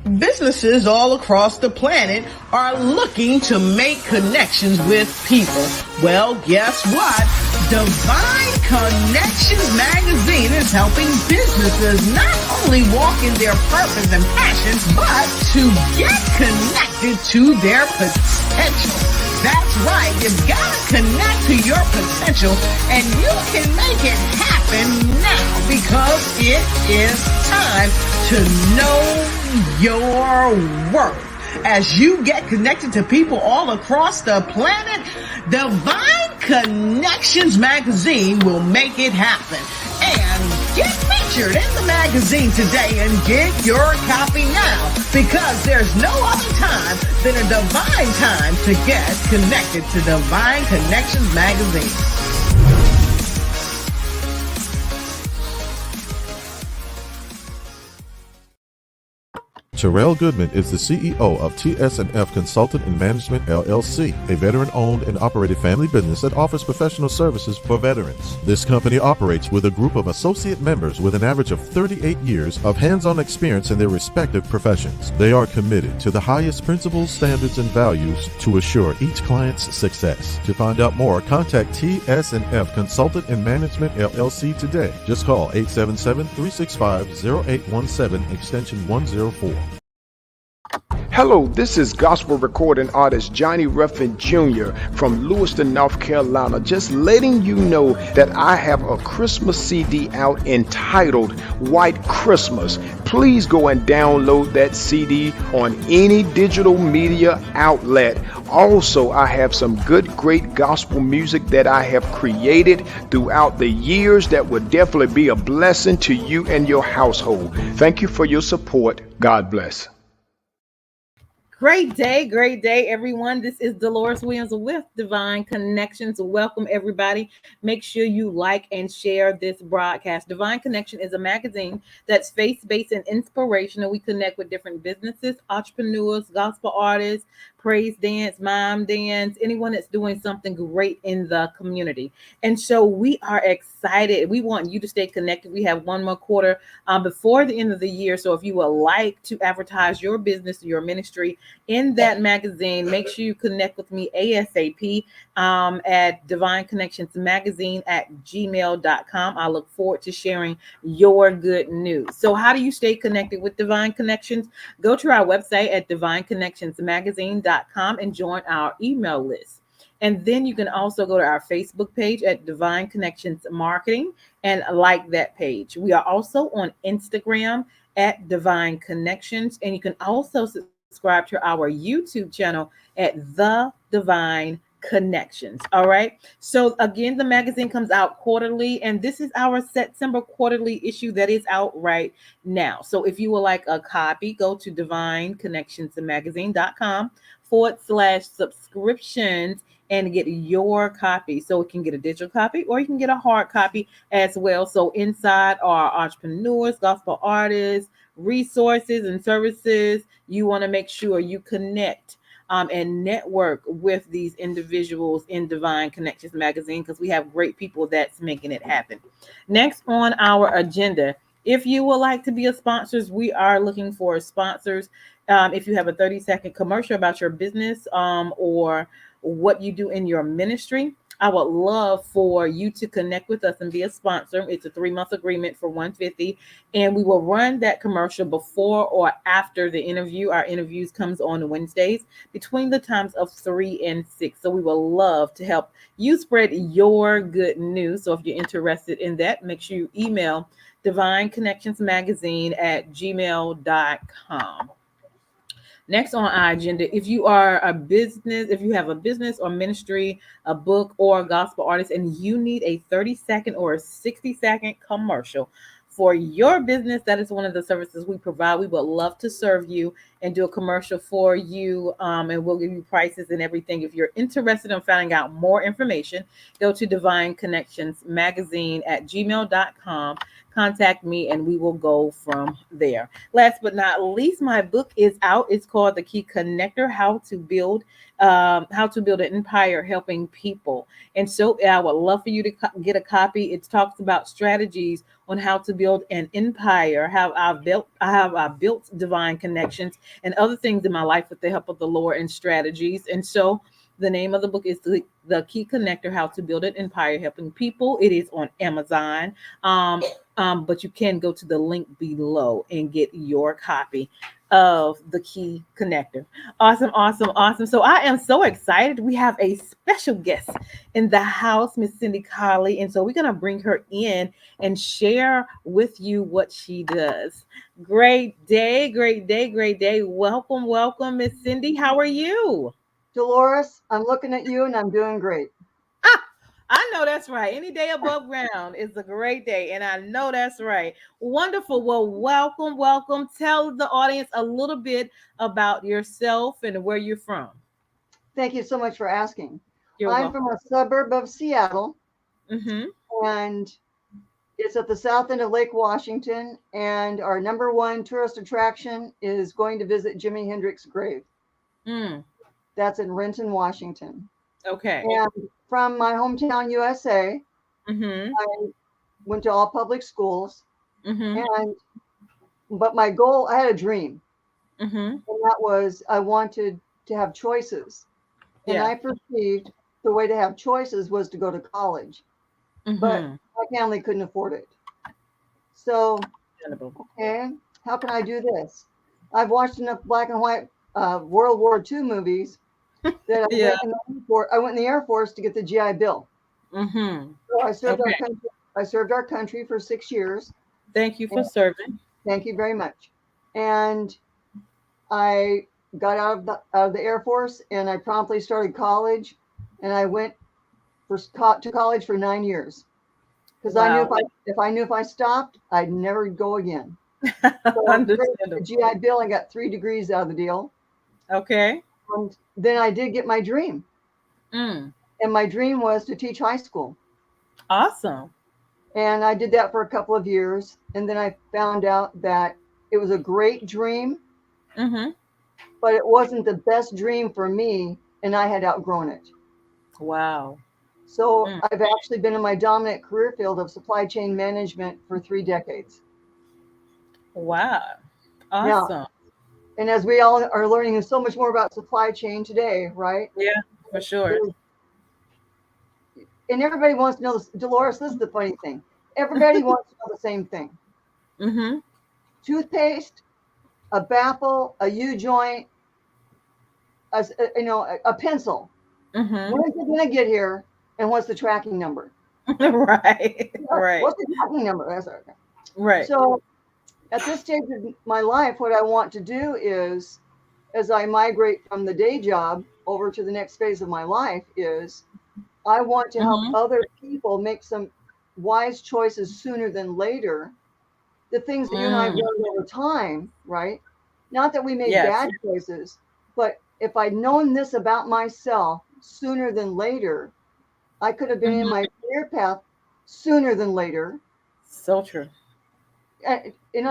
Businesses all across the planet are looking to make connections with people. Well, guess what? Divine Connections magazine is helping businesses not only walk in their purpose and passion, but to get connected to their potential. That's right. You've got to connect to your potential, and you can make it happen now because it is time to know your worth. As you get connected to people all across the planet, Divine Connections magazine will make it happen. And get featured in the magazine today and get your copy now, because there's no other time than a divine time to get connected to Divine Connections magazine. Terrell Goodman is the CEO of TS&F Consultant and Management, LLC, a veteran-owned and operated family business that offers professional services for veterans. This company operates with a group of associate members with an average of 38 years of hands-on experience in their respective professions. They are committed to the highest principles, standards, and values to assure each client's success. To find out more, contact TS&F Consultant and Management, LLC today. Just call 877-365-0817, extension 104. Hello, this is gospel recording artist Johnny Ruffin Jr. from Lewiston, North Carolina, just letting you know that I have a Christmas CD out entitled White Christmas. Please go and download that CD on any digital media outlet. Also, I have some great gospel music that I have created throughout the years that will definitely be a blessing to you and your household. Thank you for your support. God bless. Great day, everyone. This is Deloris Williams with Divine Connections. Welcome, everybody. Make sure you like and share this broadcast. Divine Connection is a magazine that's faith-based and inspirational. We connect with different businesses, entrepreneurs, gospel artists, praise dance, mime dance, anyone that's doing something great in the community. And so we are excited. We want you to stay connected. We have one more quarter before the end of the year. So if you would like to advertise your business, your ministry in that magazine, make sure you connect with me ASAP at divineconnectionsmagazine@gmail.com. I look forward to sharing your good news. So how do you stay connected with Divine Connections? Go to our website at divineconnectionsmagazine.com and join our email list. And then you can also go to our Facebook page at Divine Connections Marketing and like that page. We are also on Instagram at Divine Connections, and you can also subscribe to our YouTube channel at The Divine Connections. All right. So again, the magazine comes out quarterly, and this is our September quarterly issue that is out right now. So if you would like a copy, go to divineconnectionsmagazine.com/subscriptions and get your copy. So you can get a digital copy or you can get a hard copy as well. So inside are entrepreneurs, gospel artists, resources and services. You want to make sure you connect and network with these individuals in Divine Connections magazine, because we have great people that's making it happen. Next on our agenda, if you would like to be a sponsor, we are looking for sponsors. If you have a 30-second commercial about your business or what you do in your ministry, I would love for you to connect with us and be a sponsor. It's a 3-month agreement for $150, and we will run that commercial before or after the interview. Our interviews comes on Wednesdays between the times of 3 and 6. So we will love to help you spread your good news. So if you're interested in that, make sure you email divineconnectionsmagazine@gmail.com. Next on our agenda, if you are a business, if you have a business or ministry, a book or a gospel artist, and you need a 30-second or a 60-second commercial for your business, that is one of the services we provide. We would love to serve you and do a commercial for you, and we'll give you prices and everything. If you're interested in finding out more information, go to divineconnectionsmagazine@gmail.com. contact me and we will go from there. Last but not least, my book is out. It's called The Key Connector: How to Build an Empire Helping People. And so I would love for you to get a copy. It talks about strategies on how to build an empire, how I built divine connections and other things in my life with the help of the Lord and strategies. And so the name of the book is the Key Connector: How to Build an Empire Helping People. It is on Amazon. But you can go to the link below and get your copy of the Key Connector. Awesome, awesome, awesome. So I am so excited. We have a special guest in the house, Miss Cindy Collie. And so we're going to bring her in and share with you what she does. Great day, great day, great day. Welcome, welcome, Miss Cindy. How are you? Deloris, I'm looking at you and I'm doing great. I know that's right. Any day above ground is a great day. And I know that's right. Wonderful. Well, welcome, welcome. Tell the audience a little bit about yourself and where you're from. Thank you so much for asking. You're I'm welcome. from a suburb of Seattle, Mm-hmm. and it's at the south end of Lake Washington. And our number one tourist attraction is going to visit Jimi Hendrix's grave. Mm. That's in Renton, Washington. Okay. And from my hometown, USA, Mm-hmm. I went to all public schools. Mm-hmm. But my goal, I had a dream, Mm-hmm. and that was I wanted to have choices. And Yeah. I perceived the way to have choices was to go to college, but Mm-hmm. my family couldn't afford it. So, Understandable. okay, how can I do this? I've watched enough black and white World War II movies that I Yeah. went in the Air Force to get the GI Bill. Mm-hmm. So I served our Okay. country. I served our country for 6 years. Thank you for And serving. thank you very much. And I got out of the Air Force, and I promptly started college, and I went to college for 9 years because I knew Wow. if I stopped, I'd never go again. So the Understandable. GI Bill, I got 3 degrees out of the deal, Okay. and then I did get my dream, Mm. and my dream was to teach high school, Awesome. and I did that for a couple of years, and then I found out that it was a great dream, Mm-hmm. but it wasn't the best dream for me, and I had outgrown it. Wow. So Mm. I've actually been in my dominant career field of supply chain management for 3 decades. Wow. Now, Awesome. and as we all are learning so much more about supply chain today, right? Yeah, for sure. And everybody wants to know this. Dolores, this is the funny thing. Everybody wants to know the same thing. Mm-hmm. Toothpaste, a baffle, a U-joint, a pencil. Mm-hmm. When is it going to get here? And what's the tracking number? Right. Right. What's the tracking number? That's okay. Right. So at this stage of my life, what I want to do is, as I migrate from the day job over to the next phase of my life, is I want to help Mm-hmm. other people make some wise choices sooner than later. The things that you and I have Mm. learned over time, right? Not that we made Yes. bad choices, but if I'd known this about myself sooner than later, I could have been in Mm-hmm. my career path sooner than later. So true. Like we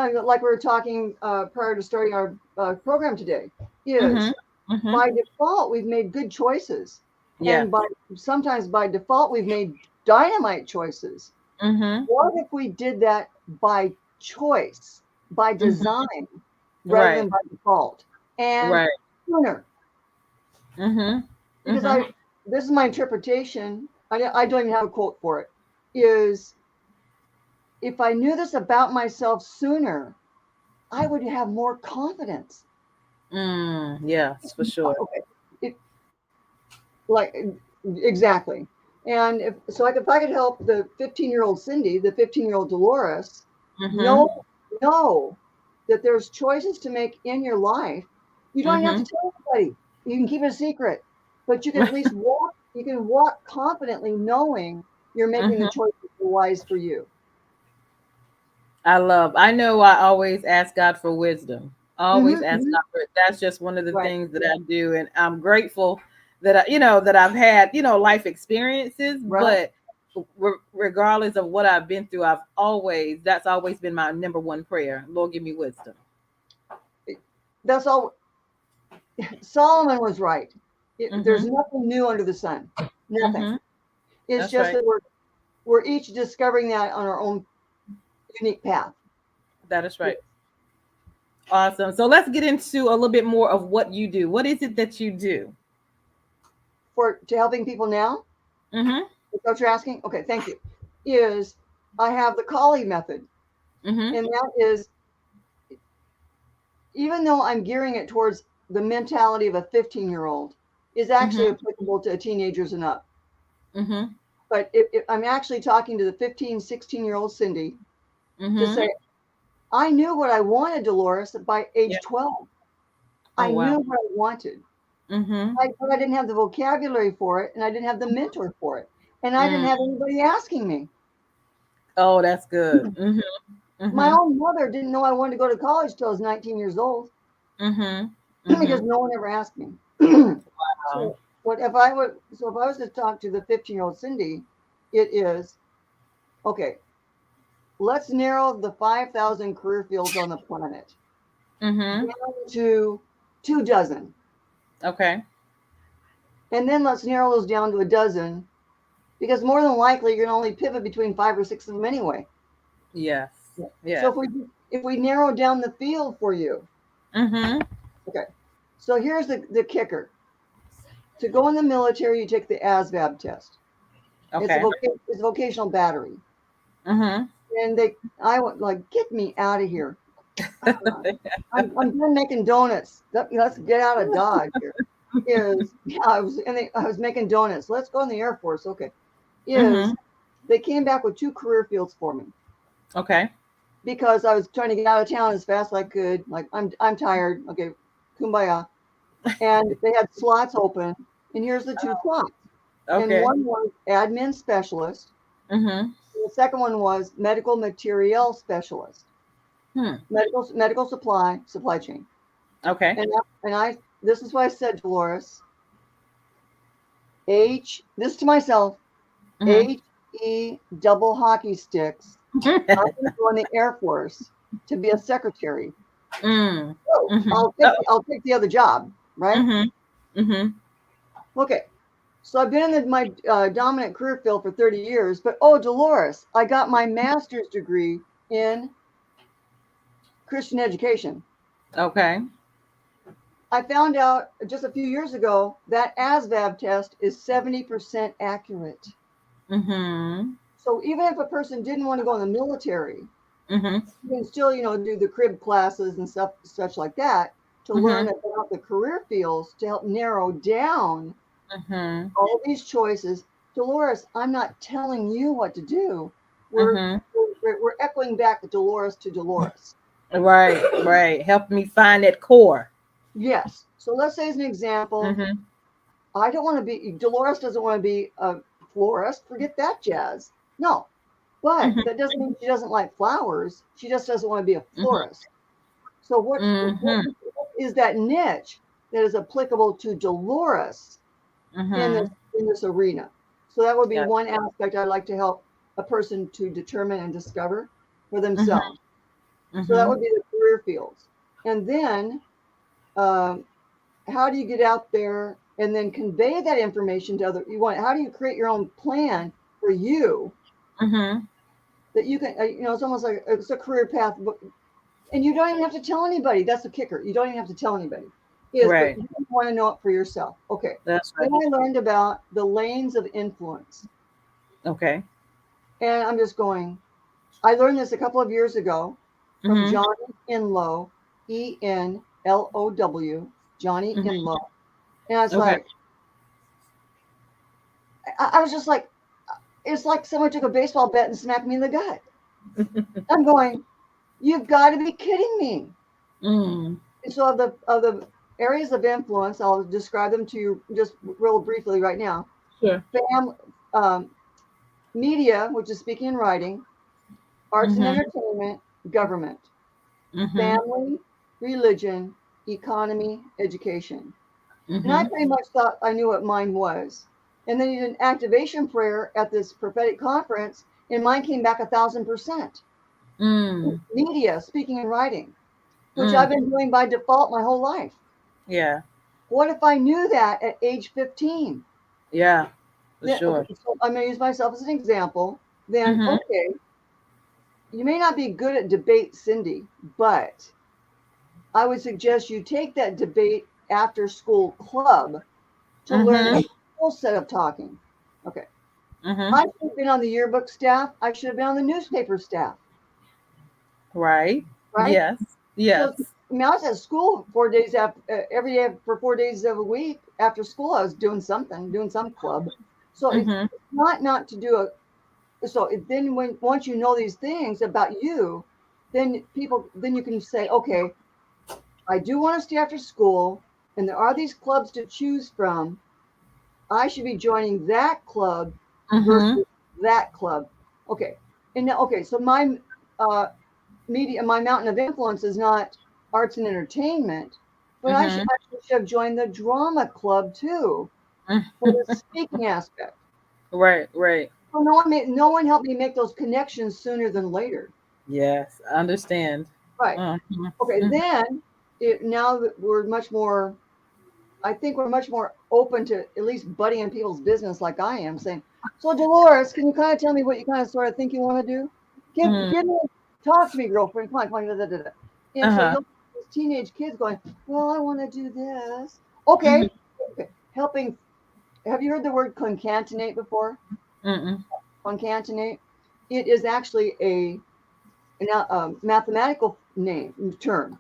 were talking prior to starting our program today, Mm-hmm. is Mm-hmm. by default we've made good choices, Yeah. and sometimes by default we've made dynamite choices. Mm-hmm. What if we did that by choice, by design, rather Right. than by default, and Right. sooner? Mm-hmm. Because Mm-hmm. this is my interpretation. I don't even have a quote for it. Is if I knew this about myself sooner, I would have more confidence. Yes, for sure. Okay. Like exactly. And if I could help the 15-year-old Cindy, the 15-year-old Dolores, Mm-hmm. know that there's choices to make in your life. You don't have Mm-hmm. to tell anybody. You can keep it a secret, but you can at least walk. You can walk confidently, knowing you're making the Mm-hmm. choices that are wise for you. I know I always ask God for wisdom. I always ask Mm-hmm. God for it. That's just one of the Right. things that I do. And I'm grateful that that I've had, life experiences, Right. but regardless of what I've been through, that's always been my number one prayer. Lord, give me wisdom. That's all. Solomon was right. There's Mm-hmm. nothing new under the sun. Nothing. Mm-hmm. It's That's just right. that we're each discovering that on our own unique path. That is right. Awesome. So let's get into a little bit more of what you do. What is it that you do? To helping people now. Mm-hmm. Is that what you're asking? Okay, thank you. Is I have the Collie method, Mm-hmm. and that is, even though I'm gearing it towards the mentality of a 15-year-old, is actually Mm-hmm. applicable to teenagers and up. Mm-hmm. But I'm actually talking to the 15, 16-year-old Cindy to Mm-hmm. say, I knew what I wanted, Deloris, by Yeah. age 12. Oh I wow. knew what I wanted. Mm-hmm. But I didn't have the vocabulary for it, and I didn't have the mentor for it, and I didn't Mm. have anybody asking me. Oh, that's good. Mm-hmm. My Mm-hmm. own mother didn't know I wanted to go to college till I was 19 years old Mm-hmm. because Mm-hmm. no one ever asked me. Wow. So if I was to talk to the 15-year-old Cindy, it is okay. Let's narrow the 5,000 career fields on the planet Mm-hmm. down to 24, Okay. and then let's narrow those down to a dozen, because more than likely you're gonna only pivot between 5 or 6 of them anyway. Yes. So Yes. if we narrow down the field for you, Mm-hmm. okay. So here's the kicker. To go in the military, you take the ASVAB test. It's a Okay. vocational battery. Mm-hmm. And I went like, get me out of here. I'm done making donuts. Let's get out of Dodge here. I was making donuts. Let's go in the Air Force. Okay. Mm-hmm. They came back with 2 career fields for me Okay. because I was trying to get out of town as fast as I could. Like I'm tired. Okay, kumbaya. And they had slots open, and here's the 2 slots. And Okay. one was admin specialist. Mm-hmm. The second one was medical material specialist, Hmm. medical supply chain. Okay. And this is what I said, Deloris. This to myself, Mm-hmm. double hockey sticks. I can go in the Air Force to be a secretary. Mm. So Mm-hmm. I'll take the other job, right? Mm-hmm. Mm-hmm. Okay. So I've been in my dominant career field for 30 years, but Deloris, I got my master's degree in Christian education. Okay. I found out just a few years ago that ASVAB test is 70% accurate. Mm-hmm. So even if a person didn't want to go in the military, Mm-hmm. you can still, do the crib classes and stuff, such like that, to learn Mm-hmm. about the career fields to help narrow down Mm-hmm. all these choices. Deloris, I'm not telling you what to do. We're Mm-hmm. we're echoing back Deloris to Deloris. Right. Right. Help me find that core. Yes. So let's say as an example, Mm-hmm. I don't want to be, Deloris doesn't want to be a florist. Forget that jazz. No. But Mm-hmm. that doesn't mean she doesn't like flowers. She just doesn't want to be a Mm-hmm. florist. So what Mm-hmm. is that niche that is applicable to Deloris Mm-hmm. in this arena? So that would be Yeah. one aspect I'd like to help a person to determine and discover for Mm-hmm. themselves. So that Mm-hmm. would be the career fields. And then how do you get out there and then convey that information to how do you create your own plan for you Mm-hmm. that you can, it's almost like it's a career path, and you don't even have to tell anybody. That's the kicker. You don't even have to tell anybody. But Right. you want to know it for yourself. Okay. That's Then right. I learned about the lanes of influence. Okay. And I'm just going, I learned this a couple of years ago from Mm-hmm. Johnny Enlow, Enlow, Johnny Mm-hmm. Enlow. And I was Okay. like, I was just like, it's like someone took a baseball bat and smacked me in the gut. I'm going, you've got to be kidding me. Mm. And so of the areas of influence, I'll describe them to you just real briefly right now. Sure. Media, which is speaking and writing, arts and Mm-hmm. entertainment, government, Mm-hmm. family, religion, economy, education. And I Mm-hmm. pretty much thought I knew what mine was. And then you did an activation prayer at this prophetic conference, and mine came back 1,000%. Media, speaking and writing, which I've been doing by default my whole life. Yeah. What if I knew that at age 15? Yeah. For Then, sure. okay, so I'm going to use myself as an example. Then, okay, you may not be good at debate, Cindy, but I would suggest you take that debate after school club to learn a whole set of talking. Okay. I should have been on the yearbook staff. I should have been on the newspaper staff. Right. Right? Yes. Yes. So, I mean, I was at school 4 days after every day for 4 days of a week. After school, I was doing something, doing some club. So it's not to do a. So then once you know these things about you, then you can say, okay, I do want to stay after school, and there are these clubs to choose from. I should be joining that club versus that club. Okay, and now so my media, my mountain of influence is not arts and entertainment, but I should have joined the drama club too for the speaking aspect. Right. Right. So no one helped me make those connections sooner than later. Yes. I understand. Right. Okay. Then now that we're much more, I think we're much more open to at least butting in people's business like I am, saying, so Deloris, can you kind of tell me what you kind of sort of think you want to do? Give me, talk to me, girlfriend. Come on. And so you'll have these teenage kids going, well, I want to do this. Okay. Helping. Have you heard the word concatenate before? Concatenate. It is actually a mathematical term.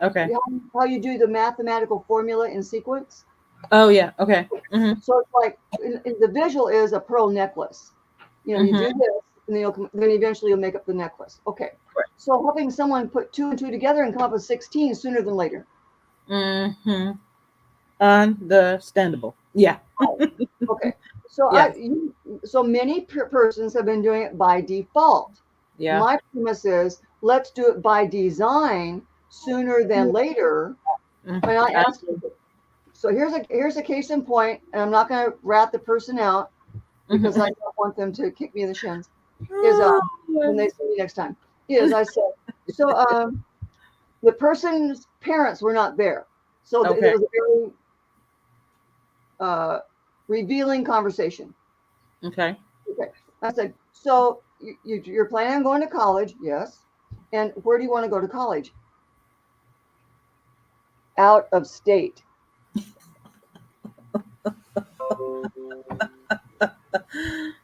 Okay. How you do the mathematical formula in sequence? Oh yeah. Okay. So it's like the visual is a pearl necklace. You do this, and then eventually you'll make up the necklace. Okay. Right. So helping someone put 2 and 2 together and come up with 16 sooner than later. Understandable. Yeah. Okay. So so many persons have been doing it by default. Yeah. My premise is let's do it by design sooner than later. And I ask you, so here's a case in point, and I'm not going to rat the person out because I don't want them to kick me in the shins. Is when they see me next time. I said so. The person's parents were not there, so it was a very revealing conversation. Okay. I said, so you're planning on going to college? Yes. And where do you want to go to college? Out of state.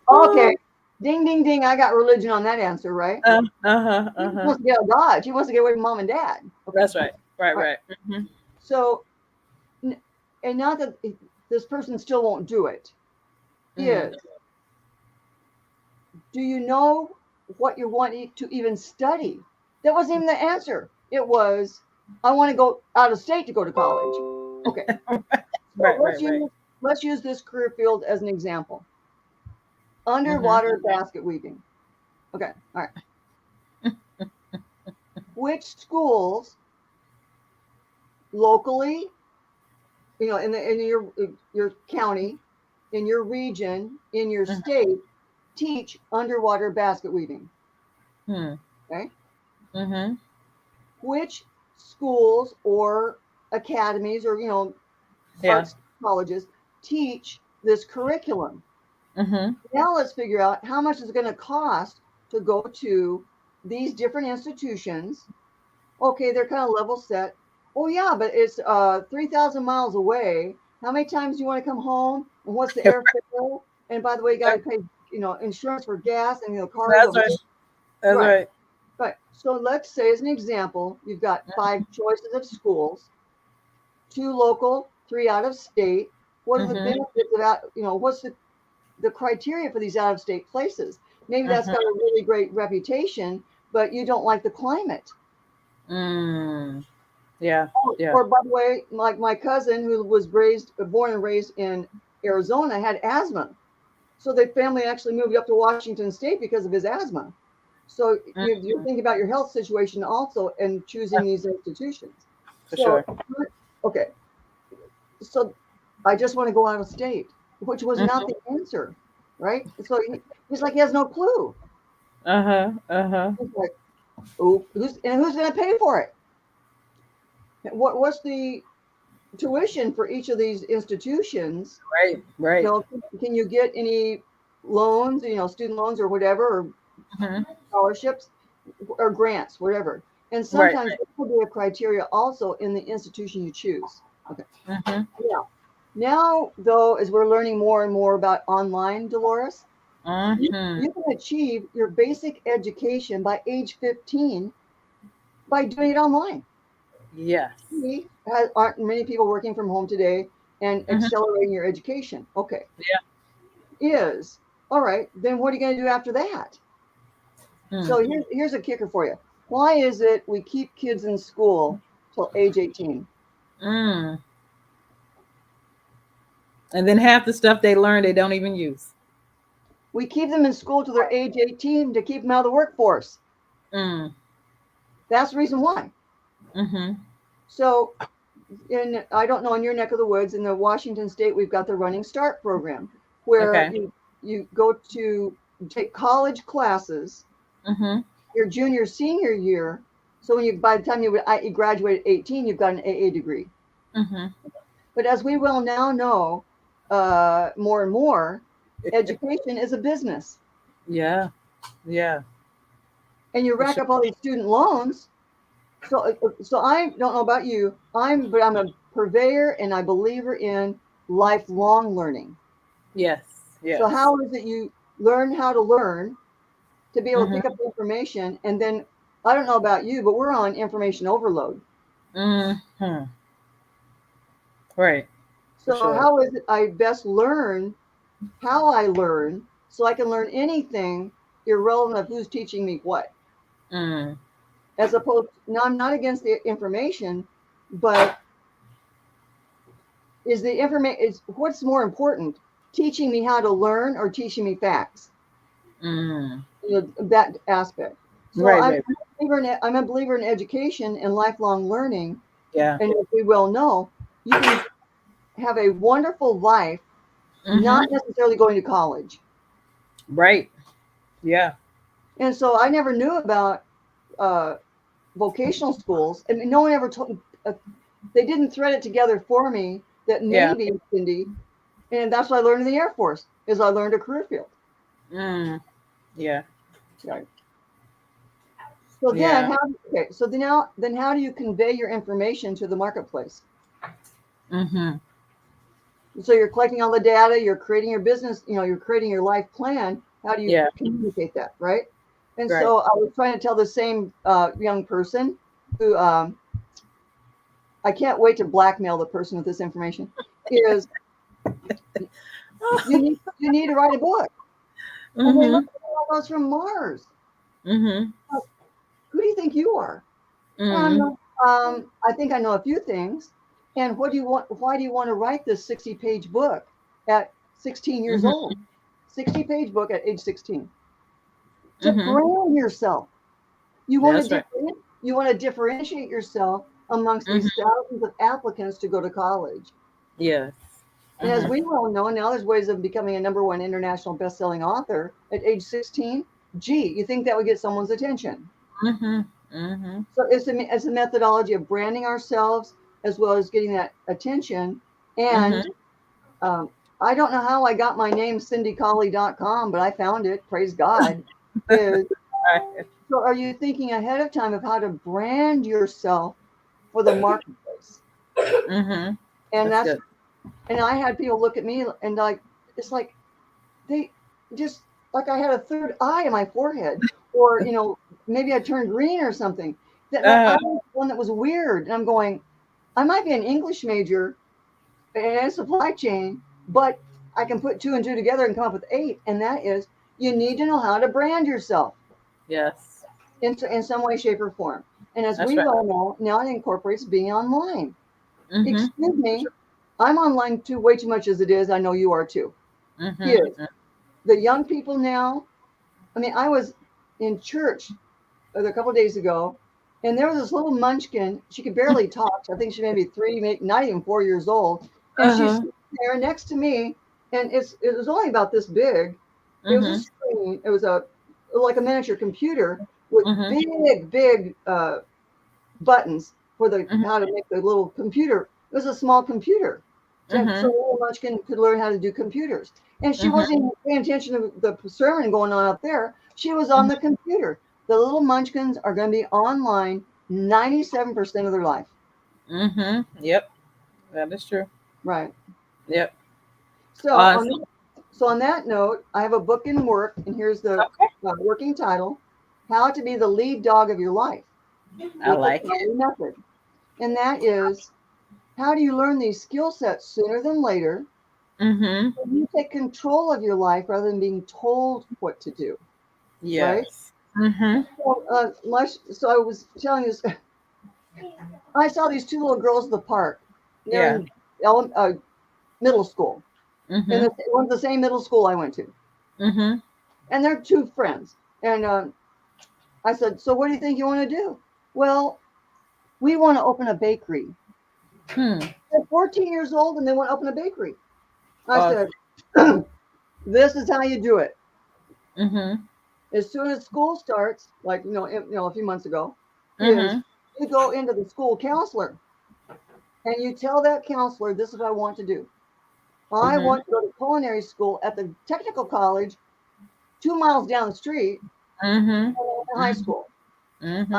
Okay. Ding, ding, ding. I got religion on that answer, right? She wants to get out of God. She wants to get away from mom and dad. Okay. That's right. Right. So, and not that this person still won't do it. Is, do you know what you want to even study? That wasn't even the answer. It was, I want to go out of state to go to college. Okay. Let's use this career field as an example. Underwater basket weaving. Okay. All right. Which schools locally, in your county, in your region, in your state, teach underwater basket weaving? Okay. Which schools or academies or arts colleges teach this curriculum? Now let's figure out how much it's going to cost to go to these different institutions. Okay, they're kind of level set. Oh yeah, but it's 3,000 miles away. How many times do you want to come home? And what's the airfare? And by the way, you got to pay insurance for gas and cars. That's right. That's right. Right. So let's say, as an example, you've got 5 choices of schools, 2 local, 3 out of state. What are the benefits of that? What's the criteria for these out of state places? Maybe that's got a really great reputation, but you don't like the climate. Yeah. Or by the way, like my cousin who was born and raised in Arizona had asthma. So the family actually moved up to Washington State because of his asthma. So you think about your health situation also and choosing these institutions. For sure. Okay. So I just want to go out of state. which was not the answer, right? So he's like, he has no clue. He's like, oh, who's going to pay for it? What's the tuition for each of these institutions? Right. You know, can you get any loans, you know, student loans or whatever, or scholarships or grants, whatever. And sometimes there will be a criteria also in the institution you choose. Okay. Yeah. Now, though, as we're learning more and more about online, Deloris, you can achieve your basic education by age 15 by doing it online. Yes. Aren't many people working from home today and accelerating your education? Okay. Yeah. All right. Then what are you going to do after that? So here's a kicker for you. Why is it we keep kids in school till age 18? And then half the stuff they learn, they don't even use. We keep them in school till they're age 18 to keep them out of the workforce. That's the reason why. So, I don't know, in your neck of the woods, in the Washington State, we've got the Running Start program, where you go to take college classes your junior, senior year. So by the time you graduate at 18, you've got an AA degree. But as we well now know, more and more, education is a business. Yeah. And you rack up all these student loans. So I don't know about you, but I'm a purveyor and I believer in lifelong learning. Yes. So how is it you learn how to learn to be able to pick up information? And then I don't know about you, but we're on information overload. Right. So how is it I best learn how I learn so I can learn anything irrelevant of who's teaching me what? As opposed, now I'm not against the information, but is what's more important, teaching me how to learn or teaching me facts? You know, that aspect. So I'm a believer in education and lifelong learning. Yeah. And as we well know, you can have a wonderful life, not necessarily going to college. Right. Yeah. And so I never knew about vocational schools. I mean, no one ever told. They didn't thread it together for me that maybe, Cindy, and that's what I learned in the Air Force, is I learned a career field. Yeah. Right. So then, then how do you convey your information to the marketplace? So you're collecting all the data, you're creating your business, you know, you're creating your life plan. How do you communicate that, right? And so I was trying to tell the same young person who I can't wait to blackmail the person with this information, is you need to write a book. And they look at us from Mars. Who do you think you are? I think I know a few things. And what do you want? Why do you want to write this 60-page book at 16 years old? 60-page book at age 16. To brand yourself. You want to differentiate yourself amongst these thousands of applicants to go to college. Yes. And as we well know, now there's ways of becoming a #1 international best-selling author at age 16. Gee, you think that would get someone's attention? So it's a methodology of branding ourselves as well as getting that attention. And I don't know how I got my name, CindyCollie.com, but I found it. Praise God. So are you thinking ahead of time of how to brand yourself for the marketplace? And and I had people look at me and it's like they just like I had a third eye in my forehead, or you know, maybe I turned green or something. That was one that was weird. And I'm going, I might be an English major and supply chain, but I can put 2 and 2 together and come up with 8. And that is, you need to know how to brand yourself. Yes. In some way, shape, or form. And as we all know, now it incorporates being online. Excuse me, I'm online too, way too much as it is. I know you are too. The young people now, I mean, I was in church a couple of days ago, and there was this little munchkin. She could barely talk. I think she may be 3, maybe not even 4 years old. And she's sitting there next to me, and it was only about this big. It was a Mm-hmm. screen. It was like a miniature computer with Mm-hmm. big buttons for the Mm-hmm. how to make the little computer. It was a small computer, so Mm-hmm. little Munchkin could learn how to do computers. And she Mm-hmm. wasn't even paying attention to the sermon going on up there. She was on Mm-hmm. the computer. The little Munchkins are going to be online 97% of their life. Mm-hmm. Yep, that is true. Right. Yep. So So, on that note, I have a book in work, and here's the okay, working title: How to Be the Lead Dog of Your Life I with the like it. Collie Method. And that is, how do you learn these skill sets sooner than later? Mm-hmm. You take control of your life rather than being told what to do, right? Yes. Mm-hmm. So I was telling you, I saw these two little girls at the park. They're Yeah. in middle school, and Mm-hmm. one's the same middle school I went to, Mm-hmm. and they're two friends. And I said, "So what do you think you want to do?" Well, we want to open a bakery. Hmm. They're 14 years old and they want to open a bakery. I said, Awesome. "This is how you do it. Mm-hmm. As soon as school starts, like a few months ago, is Mm-hmm. you go into the school counselor and you tell that counselor, this is what I want to do. I Mm-hmm. want to go to culinary school at the technical college 2 miles down the street Mm-hmm. in high school. Mm-hmm.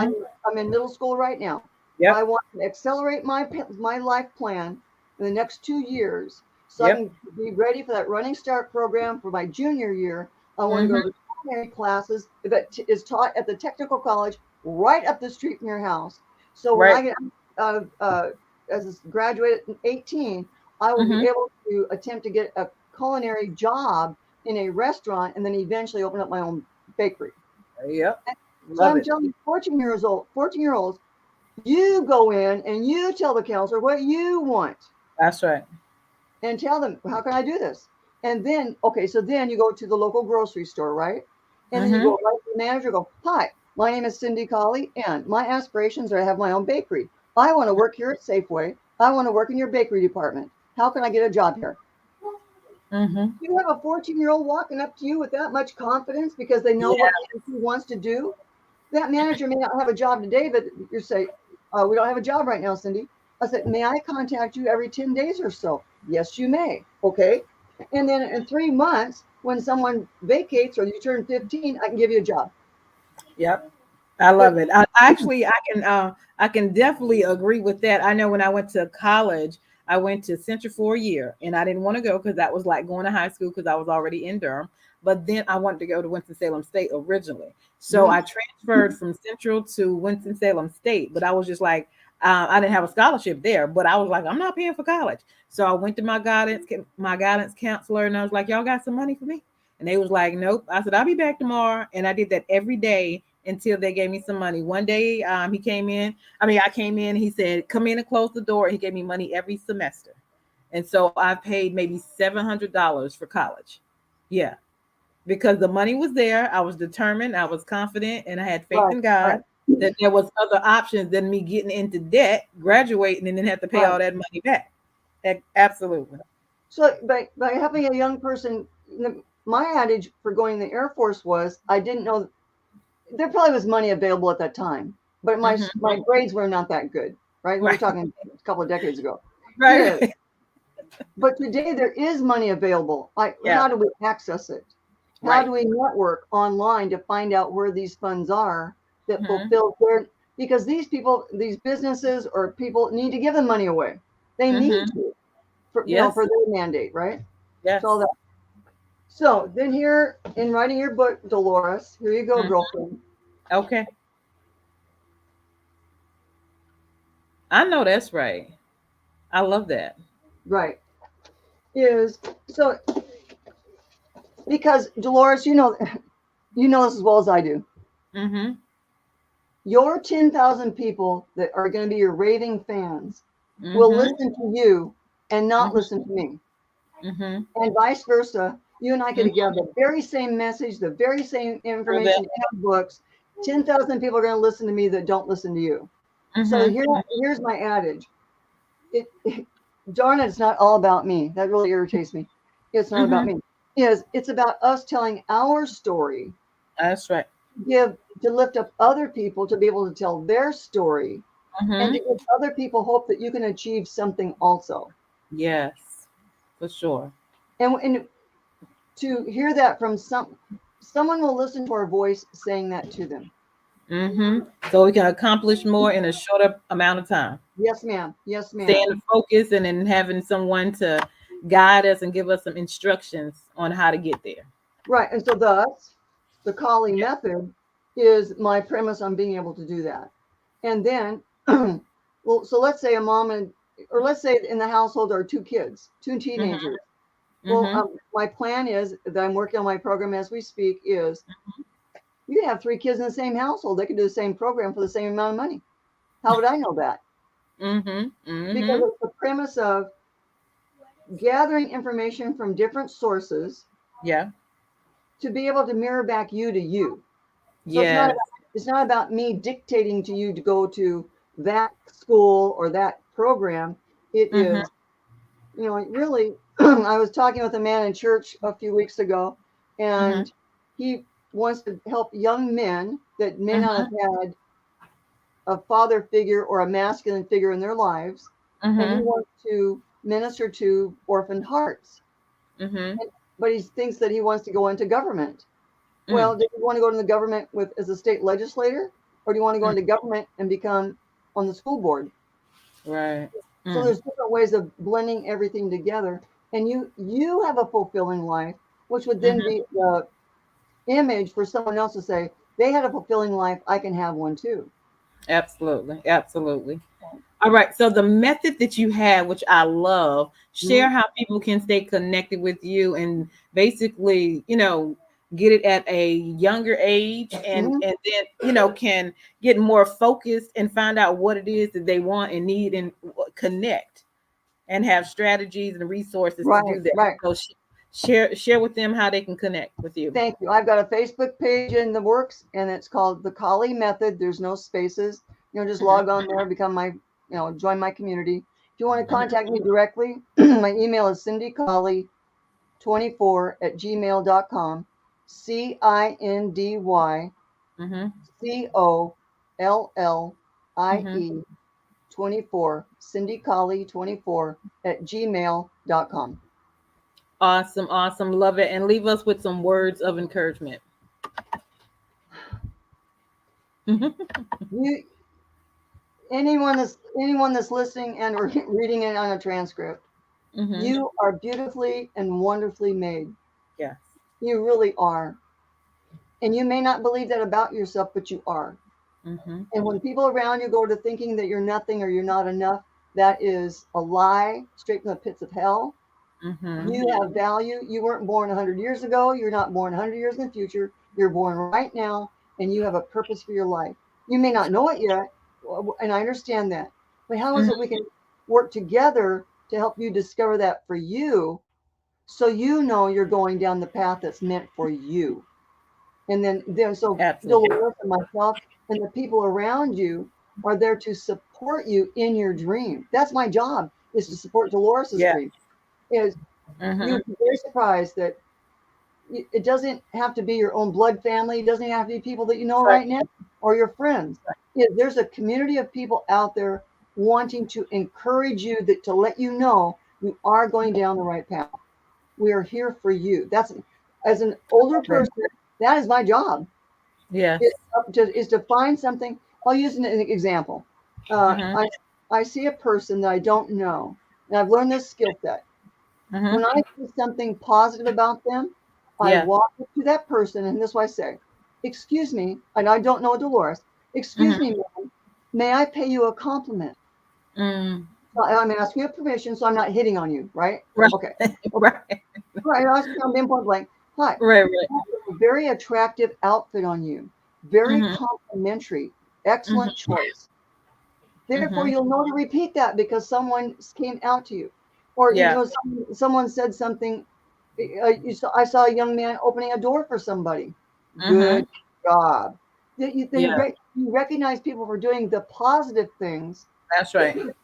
I'm in middle school right now. I Yep. want to accelerate my life plan in the next 2 years so I Yep. can be ready for that running start program for my junior year. I want to Mm-hmm. go to culinary classes that is taught at the technical college right up the street from your house. So when I Right. get as a graduate at 18, I will be Mm-hmm. able to attempt to get a culinary job in a restaurant and then eventually open up my own bakery. Yep. So Love I'm it. telling you, 14-year-olds, you go in and you tell the counselor what you want That's right. and tell them, how can I do this? And then, okay, so then you go to the local grocery store, right? And then you Mm-hmm. go right to the manager, go, hi, my name is Cindy Collie, and my aspirations are to have my own bakery. I want to work here at Safeway. I want to work in your bakery department. How can I get a job here? Mm-hmm. You have a 14-year-old walking up to you with that much confidence because they know Yeah. what he wants to do. That manager may not have a job today, but you say, we don't have a job right now, Cindy. I said, may I contact you every 10 days or so? Yes, you may. Okay. And then in 3 months, when someone vacates or you turn 15, I can give you a job. Yep. I But love it. I can definitely agree with that. I know when I went to college, I went to Central for a year and I didn't want to go because that was like going to high school because I was already in Durham. But then I wanted to go to Winston-Salem State originally. So mhm, I transferred from Central to Winston-Salem State, but I was just like, I didn't have a scholarship there, but I was like, I'm not paying for college. So I went to my guidance counselor, and I was like, y'all got some money for me? And they was like, nope. I said, I'll be back tomorrow. And I did that every day until they gave me some money. One day, he came in. I mean, I came in. He said, "Come in and close the door." And he gave me money every semester, and so I paid maybe $700 for college. Yeah, because the money was there. I was determined. I was confident, and I had faith right, in God right, that there was other options than me getting into debt, graduating, and then have to pay right. all that money back. Absolutely. So by having a young person, my adage for going in the Air Force was I didn't know there probably was money available at that time, but Hmm. my grades were not that good, right? We were Right. talking a couple of decades ago. Right. Is but today there is money available. Yeah. How do we access it? How Right. do we network online to find out where these funds are that Hmm. fulfill their because these people, these businesses or people need to give the money away. They need Hmm. to for Yes. for their mandate, right? So Yes. that so then here in writing your book, Dolores, here you go, Mhm. girlfriend. Okay. I know that's right. I love that. Right. Is so because Dolores, you know this as well as I do. Mhm. Your 10,000 people that are going to be your raving fans will Mhm. listen to you and not Mhm. listen to me. Mhm. And vice versa. You and I could Mhm. give the very same message, the very same For that. information in our books. 10,000 people are going to listen to me that don't listen to you. So Mhm. here's my adage. Darn it, it's not all about me. That really irritates me. It's not about me. It's about us telling our story. That's right. To lift up other people to be able to tell their story, and to give other people hope that you can achieve something also. Yes, for sure. And to hear that from someone will listen to our voice saying that to them. So we can accomplish more in a shorter amount of time. Yes, ma'am. Yes, Staying ma'am. focused and then having someone to guide us and give us some instructions on how to get there. Right. And so thus, the Collie method is my premise on being able to do that. And then, well, so let's say a mom or let's say in the household there are two kids, two teenagers. Well, my plan is that I'm working on my program as we speak is you can have three kids in the same household. They can do the same program for the same amount of money. How would I know that? Because it's the premise of gathering information from different sources. Yeah. To be able to mirror back you to you. So Yes. it's not about me dictating to you to go to that school or that program. It is, really, I was talking with a man in church a few weeks ago, and he wants to help young men that may not have had a father figure or a masculine figure in their lives, and he wants to minister to orphaned hearts. But he thinks that he wants to go into government. Well, do you want to go to the government as a state legislator, or do you want to go into government and become on the school board? Right. So there's different ways of blending everything together, and you have a fulfilling life, which would then be the image for someone else to say they had a fulfilling life. I can have one too. Absolutely. Absolutely. All right. So the method that you have, which I love, share how people can stay connected with you and basically, get it at a younger age and then, can get more focused and find out what it is that they want and need and connect and have strategies and resources to do that. Right. So share with them how they can connect with you. Thank you. I've got a Facebook page in the works, and it's called the Collie Method. There's no spaces. Just log on there, become join my community. If you want to contact me directly, my email is cindycollie24@gmail.com. CindyCollie24, cindycollie24@gmail.com. Awesome. Awesome. Love it. And leave us with some words of encouragement. Anyone that's listening and or reading it on a transcript, you are beautifully and wonderfully made. Yes. You really are. And you may not believe that about yourself, but you are. And when people around you go to thinking that you're nothing or you're not enough, that is a lie straight from the pits of hell. You have value. You weren't born 100 years ago. You're not born 100 years in the future. You're born right now, and you have a purpose for your life. You may not know it yet, and I understand that. But how is it we can work together to help you discover that for you, so you're going down the path that's meant for you? And then so Deloris and myself and the people around you are there to support you in your dream. That's my job, is to support Deloris's dream. You'd be very surprised that it doesn't have to be your own blood family. It doesn't have to be people that you know right now or your friends. There's a community of people out there wanting to encourage you, to let you know you are going down the right path. We are here for you. That's, as an older person, that is my job. Yes. Is to find something. I'll use an example. I see a person that I don't know, and I've learned this skill set. When I see something positive about them, I walk up to that person, and this is what I say: "Excuse me," and I don't know Deloris. "Excuse me, ma'am, may I pay you a compliment?" So I'm asking you permission, so I'm not hitting on you, right? Okay. Right. I'm being point blank. Hi. Right. A very attractive outfit on you. Very complimentary. Excellent choice. Therefore, you'll know to repeat that because someone came out to you. Or someone said something. I saw a young man opening a door for somebody. Good job. You recognize people for doing the positive things. That's right.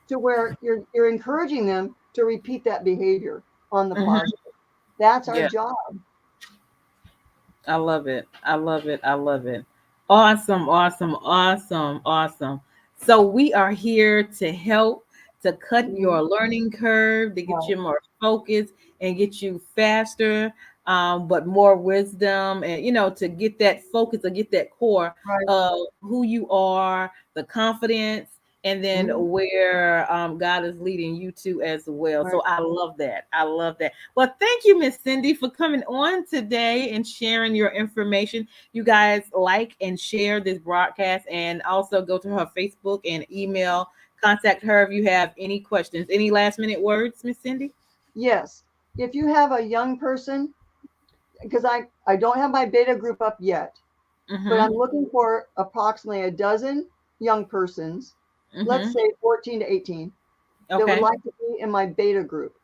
To where you're encouraging them to repeat that behavior on the Mhm. positive. That's our Yeah. job. I love it. I love it. I love it. Awesome, awesome, awesome, awesome. So we are here to help to cut Mhm. your learning curve, to get Right. you more focused and get you faster, but more wisdom, and to get that focus or get that core Right. of who you are, the confidence, and then Mhm. where God is leading you to as well. Right. So I love that. I love that. Well, thank you, Miss Cindy, for coming on today and sharing your information. You guys like and share this broadcast, and also go to her Facebook and email, contact her if you have any questions. Any last minute words, Miss Cindy? Yes. If you have a young person, because I don't have my beta group up yet, but I'm Mm-hmm. looking for approximately a dozen young persons, let's Mm-hmm. say 14 to 18, that would Okay. like to be in my beta group.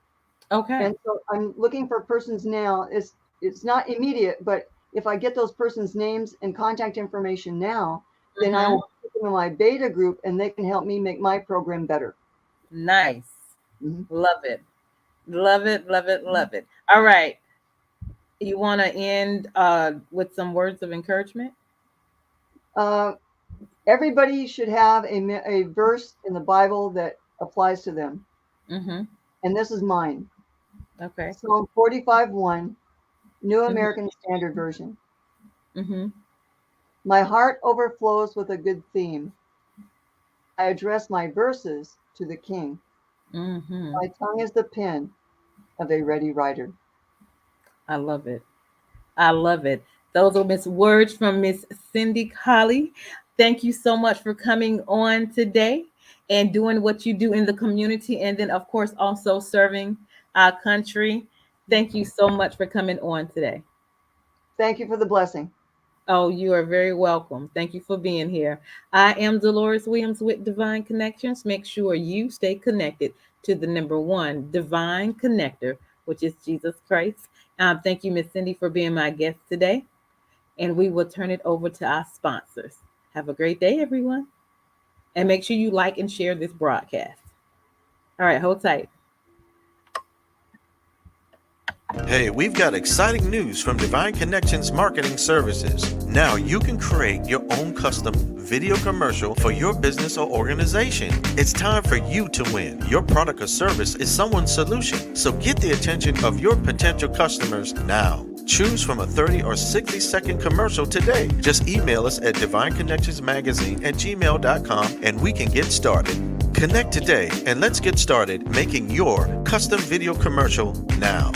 Okay. And so I'm looking for persons now. It's not immediate, but if I get those persons' names and contact information now, then I Mm-hmm. will put them in my beta group and they can help me make my program better. Nice. Mhm. Love it. Love it. Love it. Love it. All right. You want to end with some words of encouragement? Uh, Everybody should have a verse in the Bible that applies to them. Mm-hmm. And this is mine. Okay. Psalm 45:1, New Mm-hmm. American Standard Version. Mm-hmm. My heart overflows with a good theme. I address my verses to the King. Mm-hmm. My tongue is the pen of a ready writer. I love it. I love it. Those are Miss words from Miss Cindy Collie. Thank you so much for coming on today and doing what you do in the community, and then of course also serving our country. Thank you so much for coming on today. Thank you for the blessing. Oh, you are very welcome. Thank you for being here. I am Deloris Williams with Divine Connections. Make sure you stay connected to the number one divine connector, which is Jesus Christ. Thank you, Miss Cindy, for being my guest today. And we will turn it over to our sponsors. Have a great day, everyone. And make sure you like and share this broadcast. All right, hold tight. Hey, we've got exciting news from Divine Connections Marketing Services. Now you can create your own custom video commercial for your business or organization. It's time for you to win. Your product or service is someone's solution, so get the attention of your potential customers now. Choose from a 30 or 60-second commercial today. Just email us at divineconnectionsmagazine@gmail.com and we can get started. Connect today and let's get started making your custom video commercial now.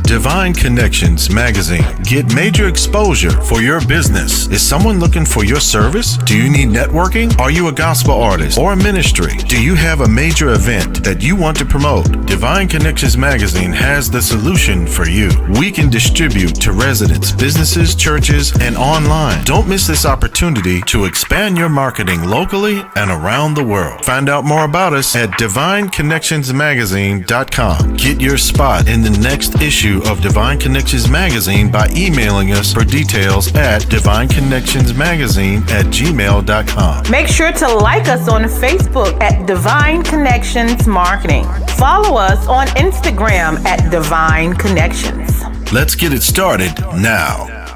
Divine Connections Magazine. Get major exposure for your business. Is someone looking for your service? Do you need networking? Are you a gospel artist or a ministry? Do you have a major event that you want to promote? Divine Connections Magazine has the solution for you. We can distribute to residents, businesses, churches, and online. Don't miss this opportunity to expand your marketing locally and around the world. Find out more about us at divineconnectionsmagazine.com. Get your spot in the next issue of Divine Connections Magazine by emailing us for details at divineconnectionsmagazine@gmail.com. Make sure to like us on Facebook at Divine Connections Marketing. Follow us on Instagram at Divine Connections. Let's get it started now.